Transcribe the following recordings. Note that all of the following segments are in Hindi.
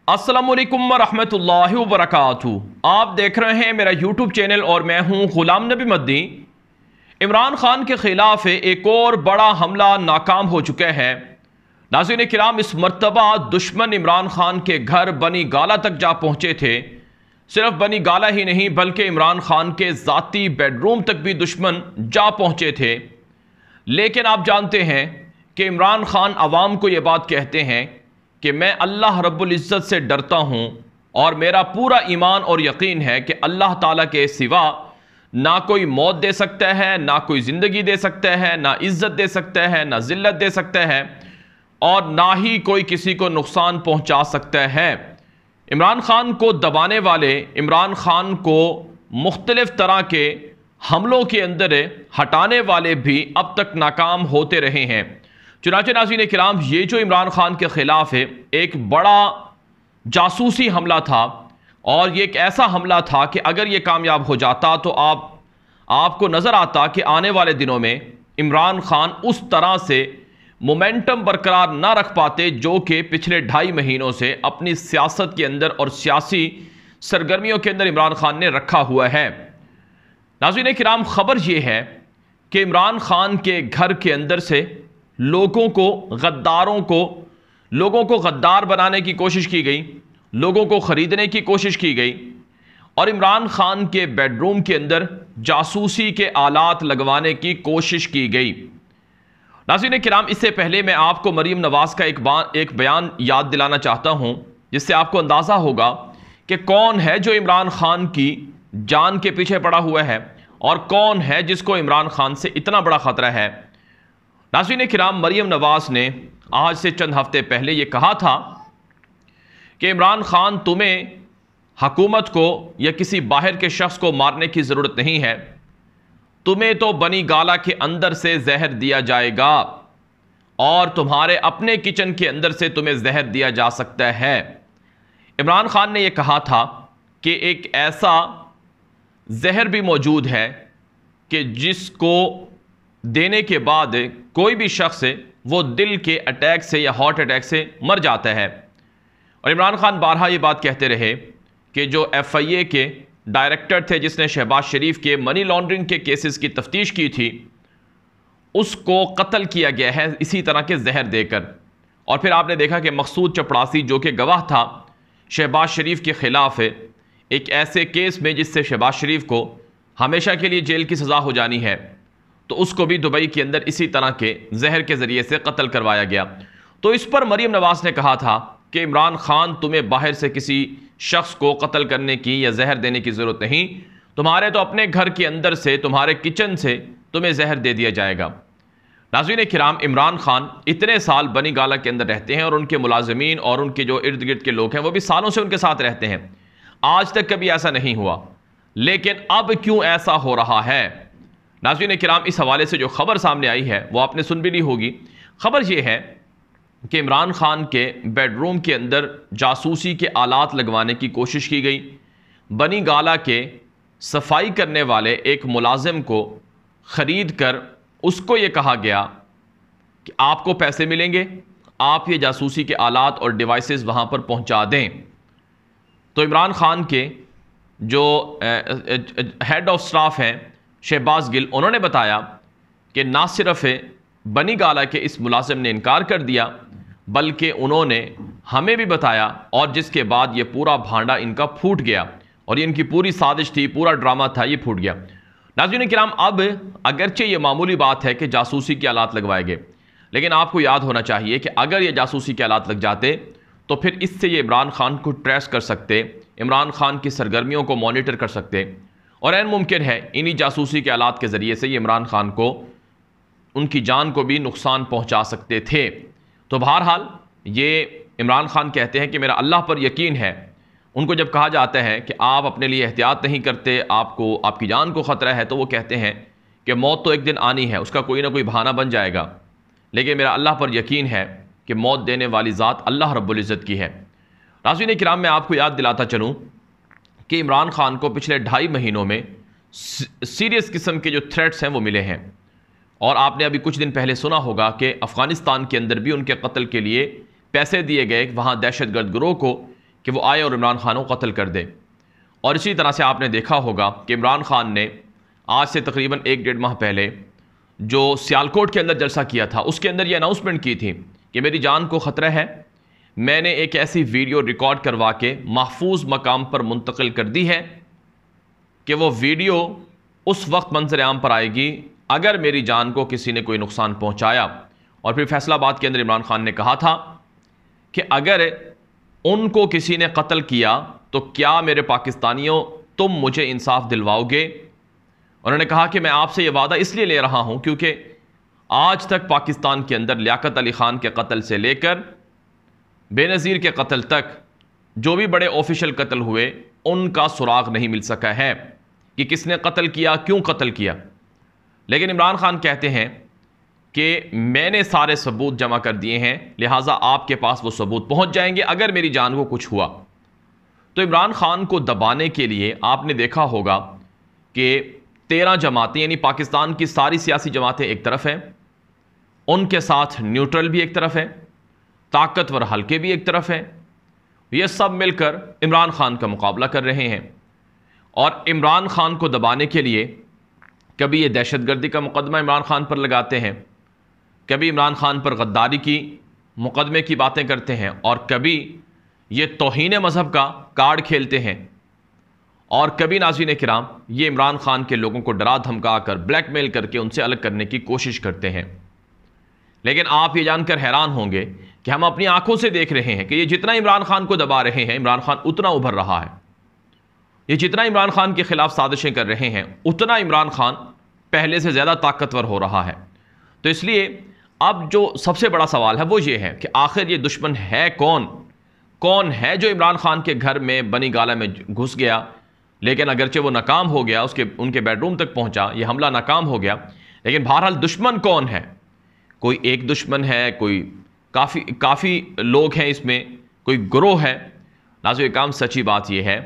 अस्सलामुअलैकुम वरहमतुल्लाहि वबरकातुहू। आप देख रहे हैं मेरा यूट्यूब चैनल और मैं हूं गुलाम नबी मद्दी। इमरान खान के खिलाफ एक और बड़ा हमला नाकाम हो चुका है। नाज़रीन किराम, इस मर्तबा दुश्मन इमरान खान के घर बनी गाला तक जा पहुंचे थे। सिर्फ बनी गाला ही नहीं बल्कि इमरान खान के ज़ाती बेडरूम तक भी दुश्मन जा पहुंचे थे। लेकिन आप जानते हैं कि इमरान खान अवाम को ये बात कहते हैं कि मैं अल्लाह रब्बुल इज़्ज़त से डरता हूँ और मेरा पूरा ईमान और यकीन है कि अल्लाह ताला के सिवा ना कोई मौत दे सकता है, ना कोई ज़िंदगी दे सकता है, ना इज़्ज़त दे सकता है, ना ज़िल्लत दे सकता है और ना ही कोई किसी को नुकसान पहुँचा सकता है। इमरान खान को दबाने वाले, इमरान खान को मुख्तलिफ तरह के हमलों के अंदर हटाने वाले भी अब तक नाकाम होते रहे हैं। चुनांचे नाज़रीन किराम, ये जो इमरान खान के ख़िलाफ़ है एक बड़ा जासूसी हमला था और ये एक ऐसा हमला था कि अगर ये कामयाब हो जाता तो आपको नज़र आता कि आने वाले दिनों में इमरान खान उस तरह से मोमेंटम बरकरार ना रख पाते जो कि पिछले 2.5 महीनों से अपनी सियासत के अंदर और सियासी सरगर्मियों के अंदर इमरान खान ने रखा हुआ है। नाज़रीन किराम, ख़बर यह है कि इमरान खान के घर के अंदर से लोगों को गद्दार बनाने की कोशिश की गई, लोगों को ख़रीदने की कोशिश की गई और इमरान खान के बेडरूम के अंदर जासूसी के आलात लगवाने की कोशिश की गई। नाज़रीन किराम, इससे पहले मैं आपको मरीम नवाज़ का एक बयान याद दिलाना चाहता हूं जिससे आपको अंदाज़ा होगा कि कौन है जो इमरान खान की जान के पीछे पड़ा हुआ है और कौन है जिसको इमरान खान से इतना बड़ा ख़तरा है। नाज़रीन किराम, मरीम नवाज़ ने आज से चंद हफ्ते पहले ये कहा था कि इमरान खान, तुम्हें हुकूमत को या किसी बाहर के शख्स को मारने की ज़रूरत नहीं है, तुम्हें तो बनी गाला के अंदर से जहर दिया जाएगा और तुम्हारे अपने किचन के अंदर से तुम्हें जहर दिया जा सकता है। इमरान खान ने यह कहा था कि एक ऐसा जहर भी मौजूद है कि जिसको देने के बाद कोई भी शख्स वो दिल के अटैक से या हार्ट अटैक से मर जाता है। और इमरान खान बारहा ये बात कहते रहे कि जो FIA के डायरेक्टर थे जिसने शहबाज शरीफ के मनी लॉन्ड्रिंग के केसेस की तफ्तीश की थी, उसको कत्ल किया गया है इसी तरह के जहर देकर। और फिर आपने देखा कि मकसूद चपड़ासी जो कि गवाह था शहबाज शरीफ के ख़िलाफ़ एक ऐसे केस में जिससे शहबाज शरीफ को हमेशा के लिए जेल की सज़ा हो जानी है, तो उसको भी दुबई के अंदर इसी तरह के जहर के ज़रिए से कत्ल करवाया गया। तो इस पर मरीम नवाज़ ने कहा था कि इमरान खान, तुम्हें बाहर से किसी शख्स को कत्ल करने की या जहर देने की ज़रूरत नहीं, तुम्हारे तो अपने घर के अंदर से, तुम्हारे किचन से तुम्हें जहर दे दिया जाएगा। नाज़रीन किराम, इमरान खान इतने साल बनी गाला के अंदर रहते हैं और उनके मुलाजमीन और उनके जो इर्द गिर्द के लोग हैं वो भी सालों से उनके साथ रहते हैं। आज तक कभी ऐसा नहीं हुआ, लेकिन अब क्यों ऐसा हो रहा है? नाज़रीन किराम, इस हवाले से जो खबर सामने आई है वो आपने सुन भी ली होगी। खबर यह है कि इमरान खान के बेडरूम के अंदर जासूसी के आलात लगवाने की कोशिश की गई। बनी गाला के सफाई करने वाले एक मुलाजिम को ख़रीद कर उसको ये कहा गया कि आपको पैसे मिलेंगे, आप ये जासूसी के आलात और डिवाइसेस वहाँ पर पहुँचा दें। तो इमरान खान के जो हेड ऑफ स्टाफ हैं शहबाज गिल, उन्होंने बताया कि ना सिर्फ बनी गाला के इस मुलाजिम ने इनकार कर दिया बल्कि उन्होंने हमें भी बताया और जिसके बाद ये पूरा भांडा इनका फूट गया और ये इनकी पूरी साजिश थी, पूरा ड्रामा था, ये फूट गया। नाज़रीन किराम, अब अगरचे ये मामूली बात है कि जासूसी के आलात लगवाए गए, लेकिन आपको याद होना चाहिए कि अगर ये जासूसी के आलात लग जाते तो फिर इससे ये इमरान खान को ट्रेस कर सकते, इमरान खान की सरगर्मियों को मॉनिटर कर सकते और ऐन मुमकिन है इन्हीं जासूसी के आलात के ज़रिए से ये इमरान खान को, उनकी जान को भी नुकसान पहुंचा सकते थे। तो बहरहाल ये इमरान खान कहते हैं कि मेरा अल्लाह पर यकीन है। उनको जब कहा जाता है कि आप अपने लिए एहतियात नहीं करते, आपको आपकी जान को ख़तरा है, तो वो कहते हैं कि मौत तो एक दिन आनी है, उसका कोई ना कोई बहाना बन जाएगा, लेकिन मेरा अल्लाह पर यकीन है कि मौत देने वाली ज़ात अल्लाह रब्बुल इज़्ज़त की है। नाज़रीन किराम, मैं आपको याद दिलाता चलूँ कि इमरान खान को पिछले 2.5 महीनों में सीरियस किस्म के जो थ्रेट्स हैं वो मिले हैं और आपने अभी कुछ दिन पहले सुना होगा कि अफ़गानिस्तान के अंदर भी उनके कत्ल के लिए पैसे दिए गए वहाँ दहशतगर्द गिरोह को कि वो आए और इमरान खान को कत्ल कर दे। और इसी तरह से आपने देखा होगा कि इमरान खान ने आज से तकरीबन 1-1.5 माह पहले जो सियालकोट के अंदर जलसा किया था, उसके अंदर ये अनाउंसमेंट की थी कि मेरी जान को ख़तरा है। मैंने एक ऐसी वीडियो रिकॉर्ड करवा के महफूज मकाम पर मुंतकिल कर दी है कि वो वीडियो उस वक्त मंजर आम पर आएगी अगर मेरी जान को किसी ने कोई नुकसान पहुंचाया। और फिर फैसलाबाद के अंदर इमरान खान ने कहा था कि अगर उनको किसी ने कत्ल किया तो क्या मेरे पाकिस्तानियों तुम मुझे इंसाफ दिलवाओगे। उन्होंने कहा कि मैं आपसे ये वादा इसलिए ले रहा हूं क्योंकि आज तक पाकिस्तान के अंदर लियाकत अली खान के कत्ल से लेकर बेनज़ीर के कत्ल तक जो भी बड़े ऑफिशियल कत्ल हुए उनका सुराग नहीं मिल सका है कि किसने कत्ल किया, क्यों कत्ल किया। लेकिन इमरान खान कहते हैं कि मैंने सारे सबूत जमा कर दिए हैं, लिहाजा आपके पास वो सबूत पहुंच जाएंगे अगर मेरी जान को कुछ हुआ। तो इमरान खान को दबाने के लिए आपने देखा होगा कि 13 जमातें, यानी पाकिस्तान की सारी सियासी जमातें एक तरफ हैं, उनके साथ न्यूट्रल भी एक तरफ है, ताकतवर हल्के भी एक तरफ हैं, ये सब मिलकर इमरान खान का मुकाबला कर रहे हैं। और इमरान खान को दबाने के लिए कभी ये दहशतगर्दी का मुकदमा इमरान खान पर लगाते हैं, कभी इमरान खान पर गद्दारी की मुकदमे की बातें करते हैं, और कभी ये तौहीन मज़हब का कार्ड खेलते हैं, और कभी नाज़रीन किराम ये इमरान खान के लोगों को डरा धमका कर ब्लैकमेल करके उनसे अलग करने की कोशिश करते हैं। लेकिन आप ये जानकर हैरान होंगे कि हम अपनी आंखों से देख रहे हैं कि ये जितना इमरान खान को दबा रहे हैं, इमरान खान उतना उभर रहा है। ये जितना इमरान खान के खिलाफ साजिशें कर रहे हैं, उतना इमरान खान पहले से ज़्यादा ताकतवर हो रहा है। तो इसलिए अब जो सबसे बड़ा सवाल है वो ये है कि आखिर ये दुश्मन है कौन? कौन है जो इमरान खान के घर में बनी गाला में घुस गया, लेकिन अगरचे वो नाकाम हो गया, उनके बेडरूम तक पहुंचा, ये हमला नाकाम हो गया, लेकिन बहरहाल दुश्मन कौन है? कोई एक दुश्मन है, कोई काफ़ी लोग हैं, इसमें कोई गिरोह है। नाज़रीन काम सच्ची बात यह है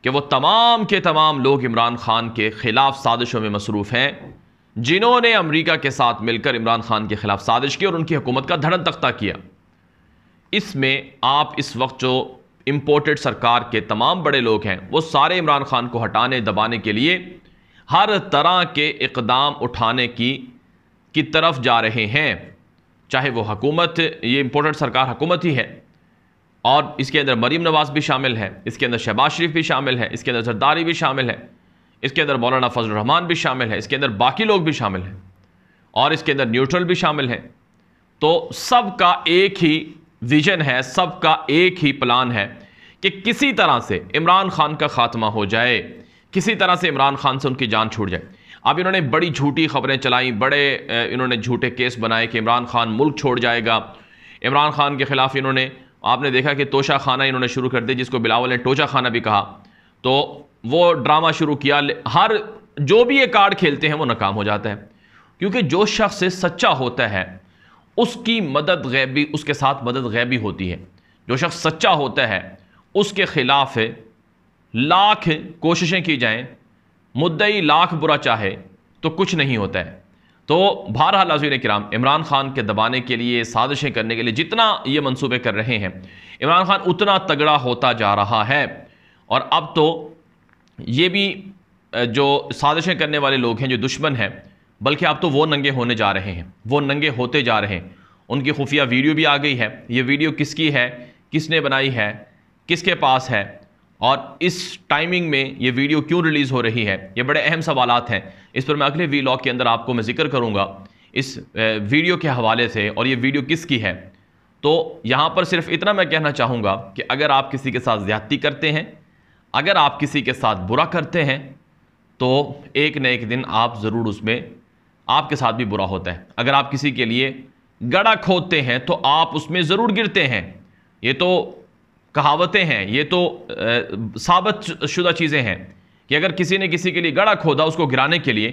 कि वो तमाम के तमाम लोग इमरान खान के ख़िलाफ़ साजिशों में मसरूफ़ हैं, जिन्होंने अमेरिका के साथ मिलकर इमरान खान के ख़िलाफ़ साजिश की और उनकी हुकूमत का धड़न तख्ता किया। इसमें आप इस वक्त जो इम्पोर्टेड सरकार के तमाम बड़े लोग हैं, वो सारे इमरान खान को हटाने दबाने के लिए हर तरह के इक़दाम उठाने की तरफ जा रहे हैं। चाहे वो हुकूमत, ये इम्पोर्टेड सरकार हुकूमत ही है, और इसके अंदर मरीम नवाज़ भी शामिल है, इसके अंदर शहबाज शरीफ भी शामिल है, इसके अंदर जरदारी भी शामिल है, इसके अंदर मौलाना फजल रहमान भी शामिल है, इसके अंदर बाकी लोग भी शामिल हैं, और इसके अंदर न्यूट्रल भी शामिल है। तो सबका एक ही विजन है, सबका एक ही प्लान है कि किसी तरह से इमरान खान का खात्मा हो जाए, किसी तरह से इमरान खान से उनकी जान छूट जाए। अब इन्होंने बड़ी झूठी खबरें चलाई, बड़े इन्होंने झूठे केस बनाए कि इमरान खान मुल्क छोड़ जाएगा। इमरान खान के ख़िलाफ़ इन्होंने, आपने देखा कि तोशा खाना इन्होंने शुरू कर दिया, जिसको बिलावल ने टोचा खाना भी कहा। तो वो ड्रामा शुरू किया। हर जो भी ये कार्ड खेलते हैं वो नाकाम हो जाता है, क्योंकि जो शख्स सच्चा होता है उसकी मदद गैबी, उसके साथ मदद गैबी होती है। जो शख्स सच्चा होता है उसके ख़िलाफ़ लाख कोशिशें की जाएं, मुद्दई लाख बुरा चाहे तो कुछ नहीं होता है। तो बहरहाल नाज़रीन किराम, इमरान खान के दबाने के लिए, साजिशें करने के लिए जितना ये मंसूबे कर रहे हैं, इमरान खान उतना तगड़ा होता जा रहा है। और अब तो ये भी जो साजिशें करने वाले लोग हैं, जो दुश्मन हैं, बल्कि अब तो वो नंगे होने जा रहे हैं, वो नंगे होते जा रहे हैं। उनकी खुफिया वीडियो भी आ गई है। ये वीडियो किसकी है, किसने बनाई है, किसके पास है, और इस टाइमिंग में ये वीडियो क्यों रिलीज़ हो रही है, ये बड़े अहम सवालात हैं। इस पर मैं अगले वीलॉग के अंदर आपको मैं जिक्र करूँगा इस वीडियो के हवाले से, और ये वीडियो किसकी है। तो यहाँ पर सिर्फ इतना मैं कहना चाहूँगा कि अगर आप किसी के साथ ज़्यादती करते हैं, अगर आप किसी के साथ बुरा करते हैं, तो एक न एक दिन आप ज़रूर उसमें, आपके साथ भी बुरा होता है। अगर आप किसी के लिए गड़ा खोदते हैं तो आप उसमें ज़रूर गिरते हैं। ये तो कहावतें हैं, ये तो साबित शुदा चीज़ें हैं कि अगर किसी ने किसी के लिए गड़ा खोदा उसको गिराने के लिए,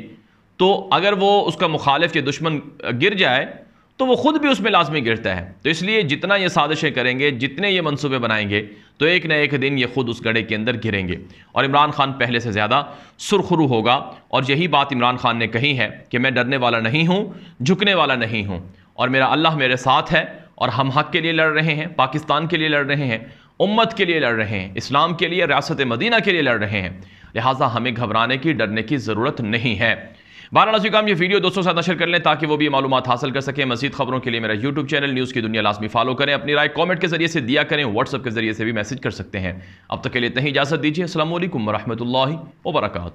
तो अगर वो उसका मुखालिफ या दुश्मन गिर जाए तो वो ख़ुद भी उसमें लाजमी गिरता है। तो इसलिए जितना ये साजिशें करेंगे, जितने ये मंसूबे बनाएंगे, तो एक न एक दिन ये खुद उस गड्ढे के अंदर गिरेंगे और इमरान खान पहले से ज़्यादा सुरखरू होगा। और यही बात इमरान खान ने कही है कि मैं डरने वाला नहीं हूँ, झुकने वाला नहीं हूँ, और मेरा अल्लाह मेरे साथ है, और हम हक़ के लिए लड़ रहे हैं, पाकिस्तान के लिए लड़ रहे हैं। उम्मत के लिए लड़ रहे हैं, इस्लाम के लिए, रियासत मदीना के लिए लड़ रहे हैं। लिहाजा हमें घबराने की, डरने की ज़रूरत नहीं है। बहरहाल काम ये वीडियो दोस्तों से नशर कर लें ताकि वो भी मालूमात हासिल कर सकें। मज़ीद खबरों के लिए मेरा यूट्यूब चैनल न्यूज़ की दुनिया लाजमी फॉलो करें। अपनी राय कमेंट के जरिए से दिया करें, व्हाट्सएप के जरिए से भी मैसेज कर सकते हैं। अब तक के लिए इतनी इजाज़त दीजिए। अस्सलामु अलैकुम वरहमतुल्लाहि वबरकातुहू।